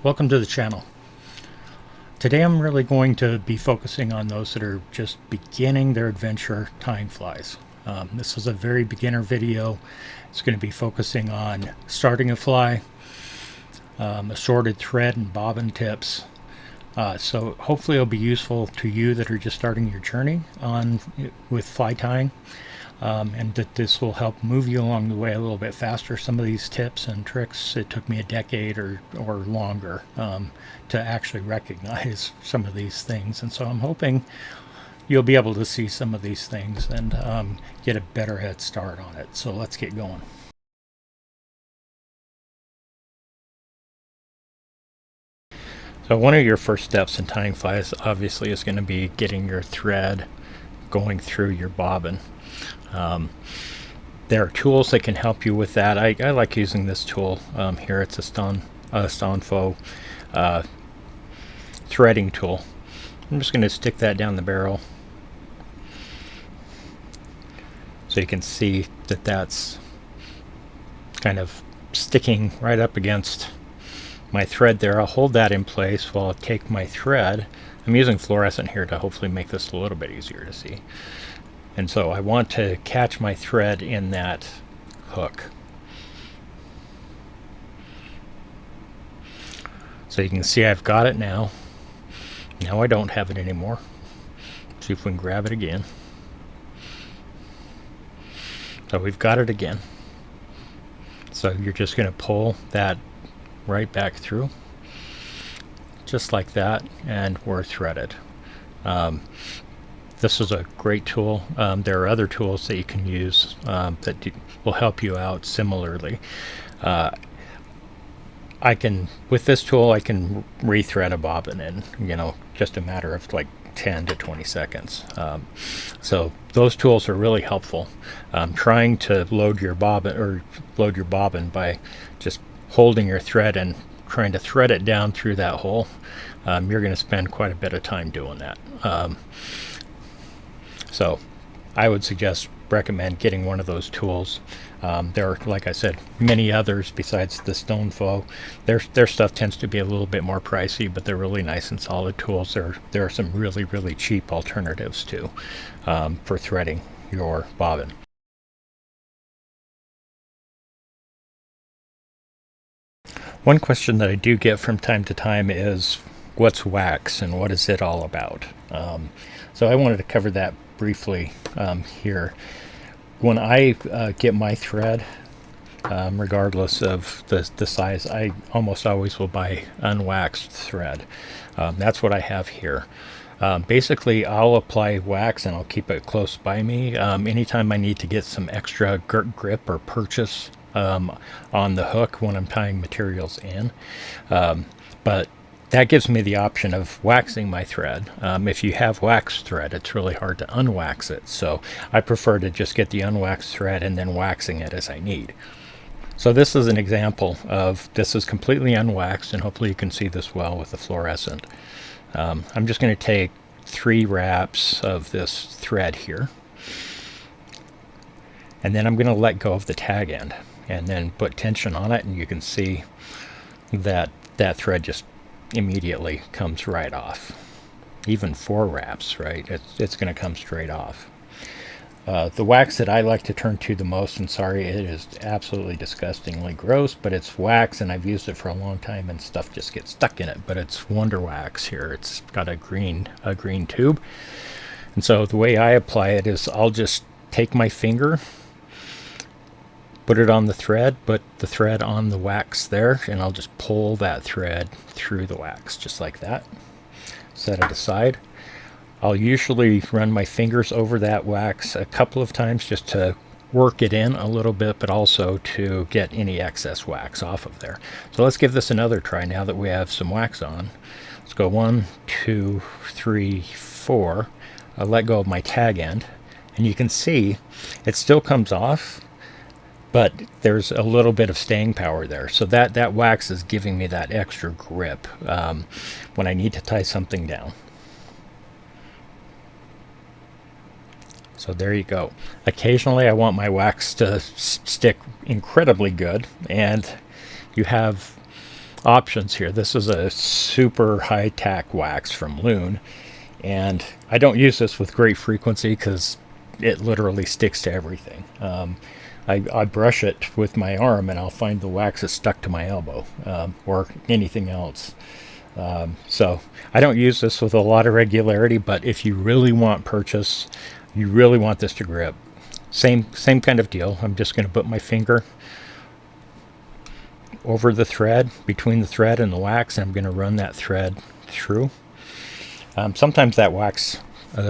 welcome to the channel. Today I'm really going to be focusing on those that are just beginning their adventure tying flies. This is a very beginner video. It's going to be focusing on starting a fly, assorted thread and bobbin tips. So hopefully it'll be useful to you that are just starting your journey with fly tying. And that this will help move you along the way a little bit faster. Some of these tips and tricks, it took me a decade or longer to actually recognize some of these things. And so I'm hoping you'll be able to see some of these things and get a better head start on it. So let's get going. So one of your first steps in tying flies obviously is going to be getting your thread going through your bobbin. There are tools that can help you with that. I like using this tool here. It's a Stonefo threading tool. I'm just going to stick that down the barrel so you can see that that's kind of sticking right up against my thread there. I'll hold that in place while I take my thread. I'm using fluorescent here to hopefully make this a little bit easier to see. And so I want to catch my thread in that hook. So you can see I've got it now. Now I don't have it anymore. See if we can grab it again. So we've got it again. So you're just going to pull that right back through. Just like that, and we're threaded. This is a great tool. There are other tools that you can use that will help you out similarly. With this tool, I can rethread a bobbin in, just a matter of like 10 to 20 seconds. So those tools are really helpful. Trying to load your bobbin by just holding your thread and trying to thread it down through that hole, you're going to spend quite a bit of time doing that. So I would recommend getting one of those tools. There are, like I said, many others besides the Stonefo. Their stuff tends to be a little bit more pricey, but they're really nice and solid tools. There are some really, really cheap alternatives too for threading your bobbin. One question that I do get from time to time is, what's wax and what is it all about? So I wanted to cover that briefly here. When I get my thread, regardless of the size, I almost always will buy unwaxed thread. That's what I have here. Basically, I'll apply wax and I'll keep it close by me. Anytime I need to get some extra grip or purchase on the hook when I'm tying materials in. But that gives me the option of waxing my thread. If you have waxed thread, it's really hard to unwax it. So I prefer to just get the unwaxed thread and then waxing it as I need. So this is an example of, this is completely unwaxed, and hopefully you can see this well with the fluorescent. I'm just going to take 3 wraps of this thread here. And then I'm going to let go of the tag end and then put tension on it, and you can see that that thread just immediately comes right off. Even 4 wraps, right? It's going to come straight off. The wax that I like to turn to the most, and sorry, it is absolutely disgustingly gross, but it's wax, and I've used it for a long time, and stuff just gets stuck in it. But it's Wonder Wax here. It's got a green tube, and so the way I apply it is I'll just take my finger, put it on the thread, put the thread on the wax there, and I'll just pull that thread through the wax, just like that. Set it aside. I'll usually run my fingers over that wax a couple of times just to work it in a little bit, but also to get any excess wax off of there. So let's give this another try now that we have some wax on. Let's go 1, 2, 3, 4. I'll let go of my tag end, and you can see it still comes off, but there's a little bit of staying power there. So that wax is giving me that extra grip when I need to tie something down. So there you go. Occasionally I want my wax to stick incredibly good, and you have options here. This is a super high tack wax from Loon, and I don't use this with great frequency because it literally sticks to everything. I brush it with my arm and I'll find the wax is stuck to my elbow, or anything else. So I don't use this with a lot of regularity, but if you really want purchase, you really want this to grip, same kind of deal. I'm just going to put my finger over the thread, between the thread and the wax, and I'm going to run that thread through. Sometimes that wax,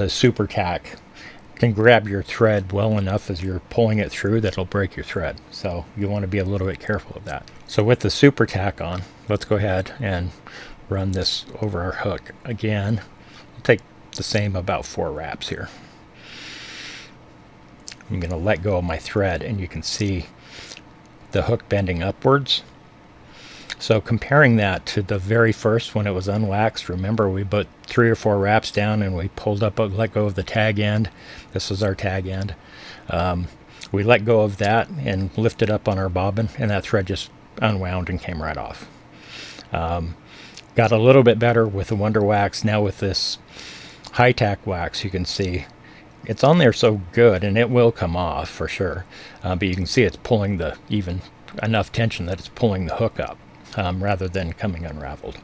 super tack, can grab your thread well enough as you're pulling it through that it'll break your thread. So you want to be a little bit careful of that. So with the super tack on, let's go ahead and run this over our hook again. We'll take the same about 4 wraps here. I'm going to let go of my thread and you can see the hook bending upwards. So comparing that to the very first when it was unwaxed, remember we put 3 or 4 wraps down and we pulled up, let go of the tag end. This is our tag end. We let go of that and lifted up on our bobbin, and that thread just unwound and came right off. Got a little bit better with the Wonder Wax. Now with this high tack wax, you can see it's on there so good, and it will come off for sure. But you can see it's pulling even enough tension that it's pulling the hook up, rather than coming unraveled.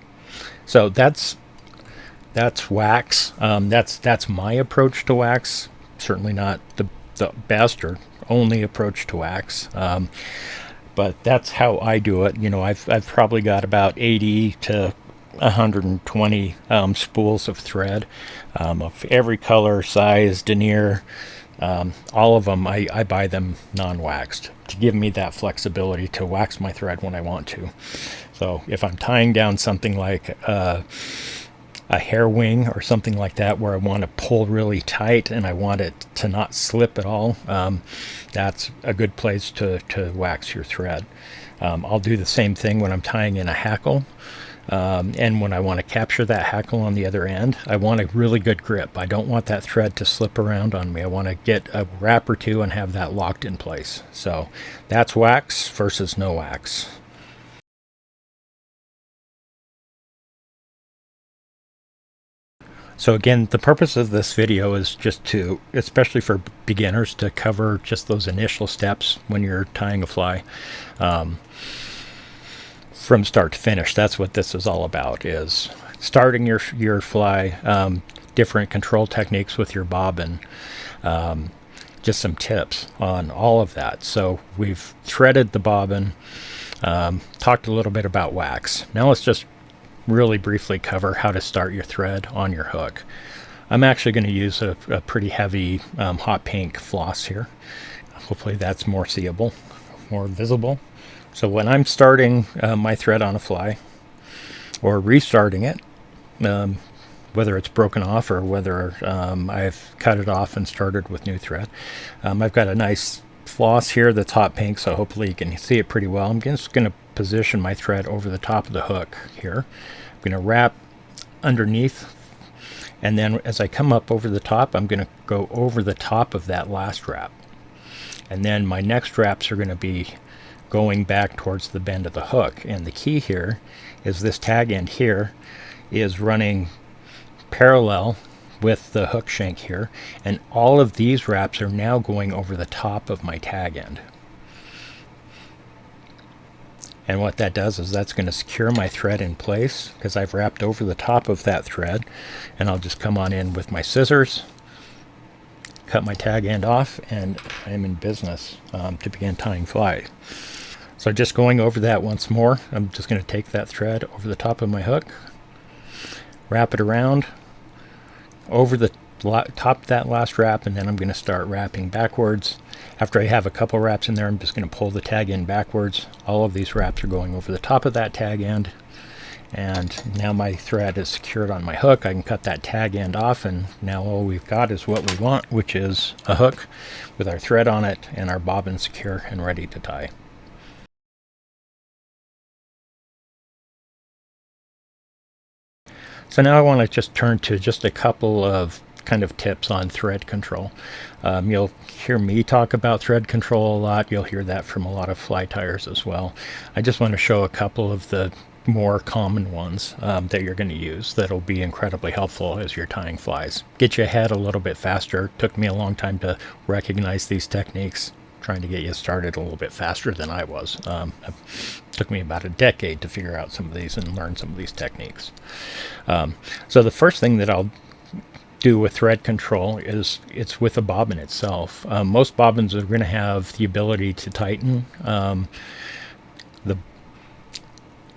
So that's wax. That's my approach to wax. Certainly not the best or only approach to wax, but that's how I do it. You know, I've probably got about 80 to 120 spools of thread, of every color, size, denier. All of them, I buy them non-waxed to give me that flexibility to wax my thread when I want to. So if I'm tying down something like a hair wing or something like that where I want to pull really tight and I want it to not slip at all, that's a good place to wax your thread. I'll do the same thing when I'm tying in a hackle. And when I want to capture that hackle on the other end, I want a really good grip. I don't want that thread to slip around on me. I want to get a wrap or two and have that locked in place. So that's wax versus no wax. So again, the purpose of this video is just to, especially for beginners, to cover just those initial steps when you're tying a fly. From start to finish. That's what this is all about, is starting your fly, different control techniques with your bobbin, just some tips on all of that. So we've threaded the bobbin, talked a little bit about wax. Now let's just really briefly cover how to start your thread on your hook. I'm actually going to use a pretty heavy hot pink floss here. Hopefully that's more seeable, more visible. So when I'm starting my thread on a fly, or restarting it, whether it's broken off or whether I've cut it off and started with new thread, I've got a nice floss here that's hot pink, so hopefully you can see it pretty well. I'm just going to position my thread over the top of the hook here. I'm going to wrap underneath, and then as I come up over the top, I'm going to go over the top of that last wrap. And then my next wraps are going to be going back towards the bend of the hook. And the key here is this tag end here is running parallel with the hook shank here, and all of these wraps are now going over the top of my tag end. And what that does is that's going to secure my thread in place because I've wrapped over the top of that thread. And I'll just come on in with my scissors, cut my tag end off, and I'm in business to begin tying fly. So just going over that once more, I'm just going to take that thread over the top of my hook, wrap it around over the top of that last wrap, and then I'm going to start wrapping backwards. After I have a couple wraps in there, I'm just going to pull the tag end backwards. All of these wraps are going over the top of that tag end, and now my thread is secured on my hook. I can cut that tag end off, and now all we've got is what we want, which is a hook with our thread on it and our bobbin secure and ready to tie. So now I want to just turn to just a couple of kind of tips on thread control. You'll hear me talk about thread control a lot. You'll hear that from a lot of fly tyers as well. I just want to show a couple of the more common ones that you're going to use that'll be incredibly helpful as you're tying flies. Get you ahead a little bit faster. Took me a long time to recognize these techniques, trying to get you started a little bit faster than I was. It took me about a decade to figure out some of these and learn some of these techniques. So the first thing that I'll do with thread control is it's with the bobbin itself. Most bobbins are going to have the ability to tighten the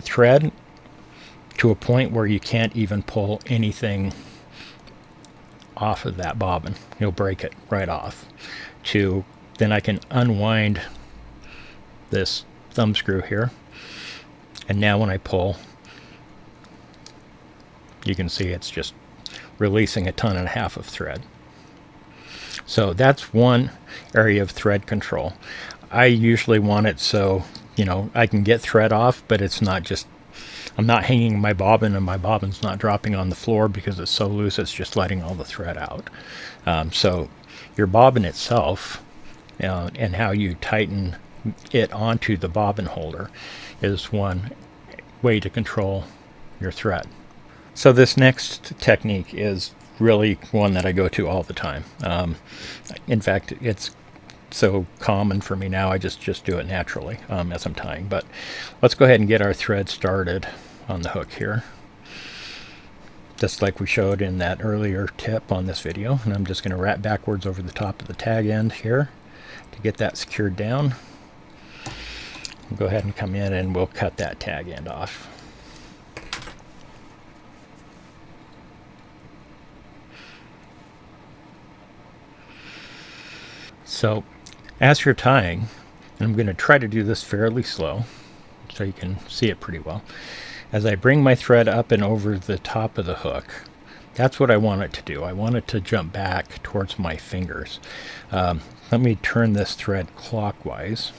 thread to a point where you can't even pull anything off of that bobbin. You'll break it right off. Then I can unwind this thumb screw here, and now when I pull, you can see it's just releasing 1.5 tons of thread. So that's one area of thread control. I usually want it so, I can get thread off, but it's not just, I'm not hanging my bobbin and my bobbin's not dropping on the floor because it's so loose, it's just letting all the thread out. So your bobbin itself and how you tighten it onto the bobbin holder is one way to control your thread. So this next technique is really one that I go to all the time. In fact, it's so common for me now, I just do it naturally as I'm tying. But let's go ahead and get our thread started on the hook here, just like we showed in that earlier tip on this video. And I'm just going to wrap backwards over the top of the tag end here to get that secured down. We'll go ahead and come in and we'll cut that tag end off. So as you're tying, and I'm going to try to do this fairly slow so you can see it pretty well, as I bring my thread up and over the top of the hook, that's what I want it to do. I want it to jump back towards my fingers. Let me turn this thread clockwise,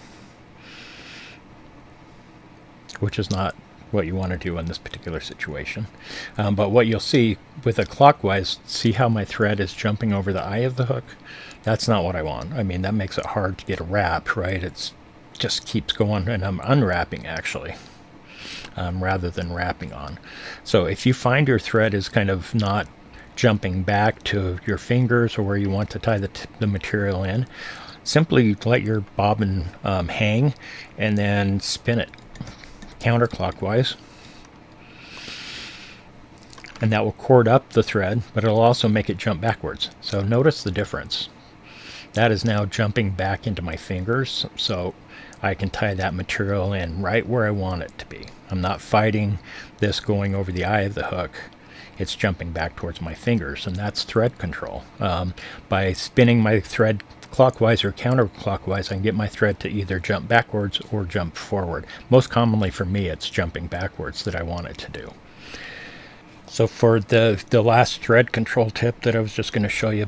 which is not what you want to do in this particular situation. But what you'll see with a clockwise, see how my thread is jumping over the eye of the hook? That's not what I want. I mean, that makes it hard to get wrapped, right? It's just keeps going, and I'm unwrapping actually, rather than wrapping on. So if you find your thread is kind of not jumping back to your fingers or where you want to tie the material in, simply let your bobbin hang and then spin it counterclockwise, and that will cord up the thread, but it'll also make it jump backwards. So notice the difference. That is now jumping back into my fingers, so I can tie that material in right where I want it to be. I'm not fighting this going over the eye of the hook. It's jumping back towards my fingers, and that's thread control. By spinning my thread clockwise or counterclockwise, I can get my thread to either jump backwards or jump forward. Most commonly for me, it's jumping backwards that I want it to do. So for the last thread control tip that I was just going to show you,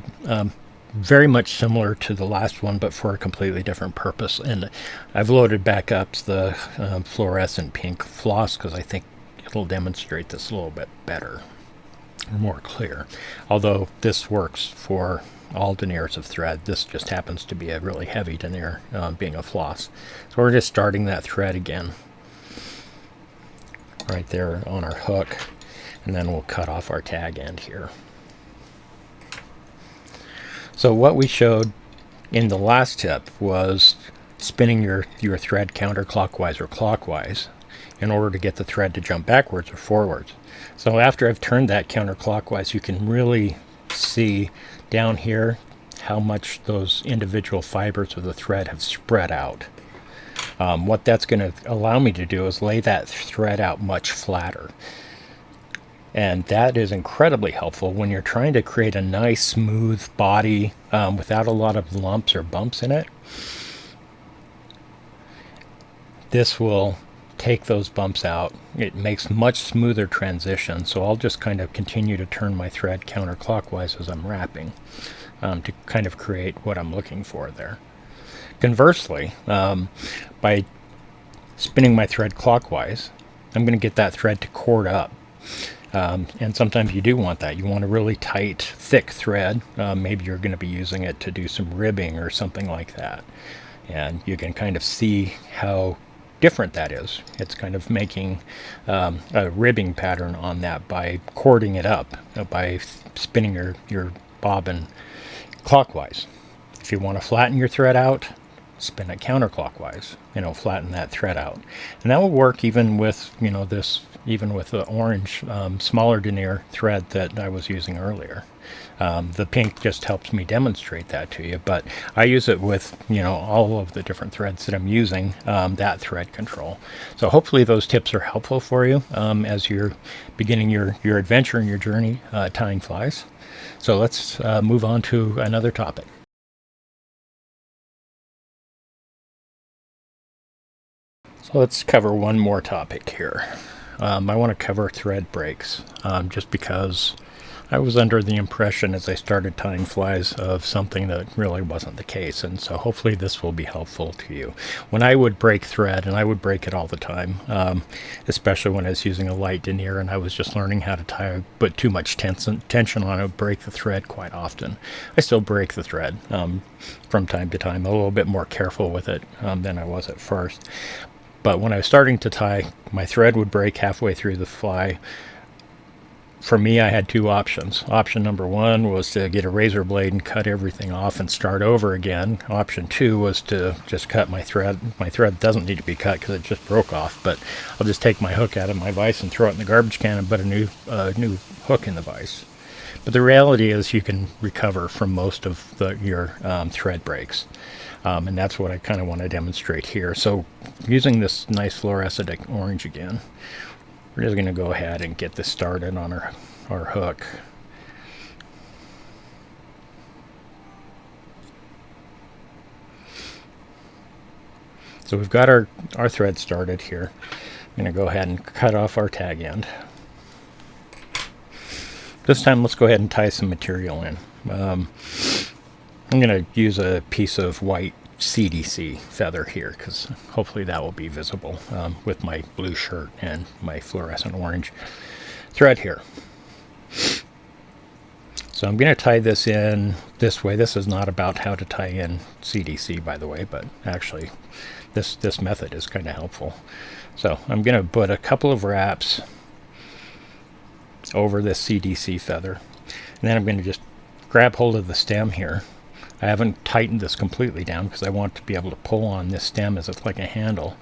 very much similar to the last one, but for a completely different purpose. And I've loaded back up the fluorescent pink floss because I think it'll demonstrate this a little bit better, or more clear. Although this works for all deniers of thread, this just happens to be a really heavy denier, being a floss. So we're just starting that thread again right there on our hook, and then we'll cut off our tag end here. So what we showed in the last tip was spinning your thread counterclockwise or clockwise in order to get the thread to jump backwards or forwards. So after I've turned that counterclockwise, you can really see down here how much those individual fibers of the thread have spread out. What that's going to allow me to do is lay that thread out much flatter. And that is incredibly helpful when you're trying to create a nice smooth body without a lot of lumps or bumps in it. This will take those bumps out. It makes much smoother transition. So I'll just kind of continue to turn my thread counterclockwise as I'm wrapping to kind of create what I'm looking for there. Conversely, by spinning my thread clockwise, I'm going to get that thread to cord up. And sometimes you do want that. You want a really tight, thick thread. Maybe you're going to be using it to do some ribbing or something like that. And you can kind of see how different that is. It's kind of making a ribbing pattern on that by cording it up, by spinning your bobbin clockwise. If you want to flatten your thread out, spin it counterclockwise, flatten that thread out. And that will work even with, even with the orange smaller denier thread that I was using earlier. The pink just helps me demonstrate that to you, but I use it with, all of the different threads that I'm using, that thread control. So hopefully those tips are helpful for you as you're beginning your adventure and your journey tying flies. So let's move on to another topic. So let's cover one more topic here. I want to cover thread breaks, just because I was under the impression as I started tying flies of something that really wasn't the case, and so hopefully this will be helpful to you. When I would break thread, and I would break it all the time, especially when I was using a light denier and I was just learning how to tie, but too much tension on it, break the thread quite often. I still break the thread from time to time, a little bit more careful with it than I was at first. But when I was starting to tie, my thread would break halfway through the fly. For me, I had two options. Option number one was to get a razor blade and cut everything off and start over again. Option two was to just cut my thread. My thread doesn't need to be cut because it just broke off, but I'll just take my hook out of my vise and throw it in the garbage can and put a new hook in the vise. But the reality is you can recover from most of your thread breaks. And that's what I kind of want to demonstrate here. So using this nice fluorescent orange again, we're just going to go ahead and get this started on our hook. So we've got our thread started here. I'm going to go ahead and cut off our tag end. This time let's go ahead and tie some material in. I'm going to use a piece of white CDC feather here because hopefully that will be visible with my blue shirt and my fluorescent orange thread here. So I'm going to tie this in this way. This is not about how to tie in CDC, by the way, but actually this method is kind of helpful. So I'm going to put a couple of wraps over this CDC feather, and then I'm going to just grab hold of the stem here. I haven't tightened this completely down because I want to be able to pull on this stem as it's like a handle.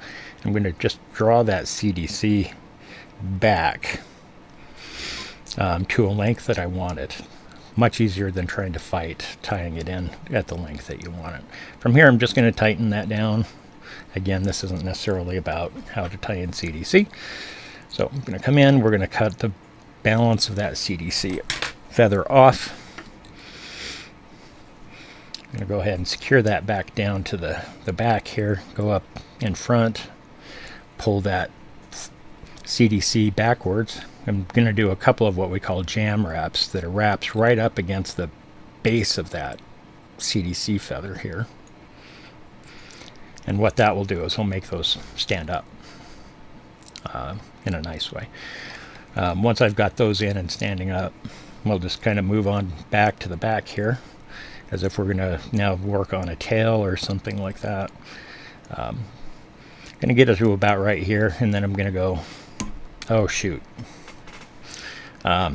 I'm going to just draw that CDC back to a length that I want it. Much easier than trying to fight tying it in at the length that you want it. From here I'm just going to tighten that down. Again, this isn't necessarily about how to tie in CDC. So I'm going to come in, we're going to cut the balance of that CDC feather off. I'm going to go ahead and secure that back down to the back here, go up in front, pull that CDC backwards. I'm going to do a couple of what we call jam wraps that are wraps right up against the base of that CDC feather here. And what that will do is we'll make those stand up in a nice way. Once I've got those in and standing up, we'll just kind of move on back to the back here, as if we're going to now work on a tail or something like that. Going to get it to about right here, and then I'm going to go, oh shoot.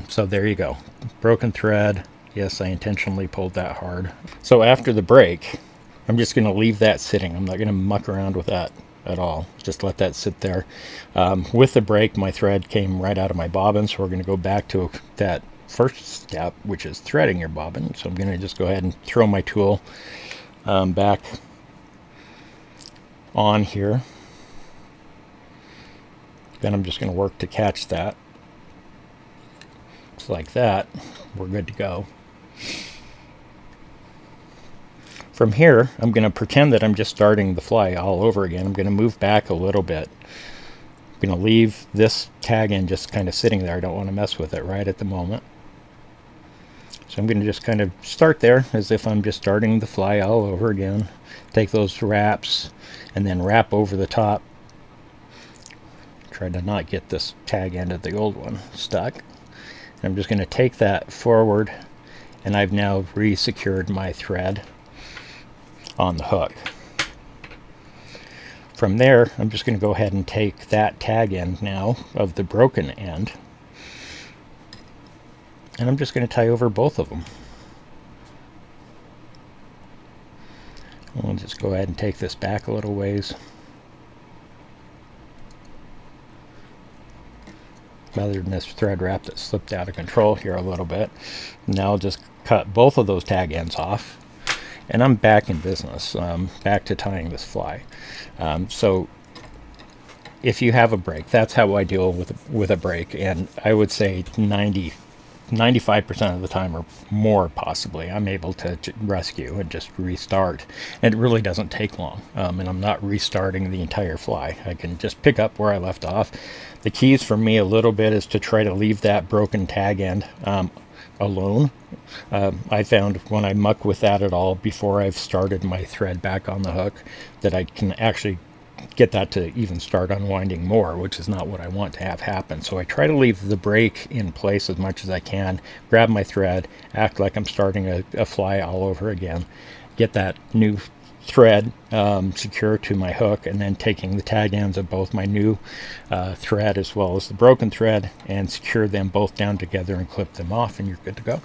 So there you go. Broken thread. Yes, I intentionally pulled that hard. So after the break, I'm just going to leave that sitting. I'm not going to muck around with that at all. Just let that sit there. With the break, my thread came right out of my bobbin, so we're going to go back to that first step, which is threading your bobbin. So I'm going to just go ahead and throw my tool back on here. Then I'm just going to work to catch that. Just like that, we're good to go. From here, I'm going to pretend that I'm just starting the fly all over again. I'm going to move back a little bit. I'm going to leave this tag end just kind of sitting there. I don't want to mess with it right at the moment. So I'm going to just kind of start there as if I'm just starting the fly all over again. Take those wraps and then wrap over the top. Try to not get this tag end of the old one stuck. And I'm just going to take that forward, and I've now re-secured my thread on the hook. From there, I'm just going to go ahead and take that tag end now of the broken end, and I'm just going to tie over both of them. We'll just go ahead and take this back a little ways. Other than this thread wrap that slipped out of control here a little bit. Now I'll just cut both of those tag ends off, and I'm back in business, back to tying this fly. So if you have a break, that's how I deal with a break, and I would say 95% of the time or more possibly, I'm able to rescue and just restart. And it really doesn't take long, and I'm not restarting the entire fly. I can just pick up where I left off. The keys for me a little bit is to try to leave that broken tag end alone. I found when I muck with that at all before I've started my thread back on the hook, that I can actually get that to even start unwinding more, which is not what I want to have happen. So I try to leave the break in place as much as I can, grab my thread, act like I'm starting a fly all over again, get that new thread secure to my hook, and then taking the tag ends of both my new thread as well as the broken thread and secure them both down together and clip them off, and you're good to go.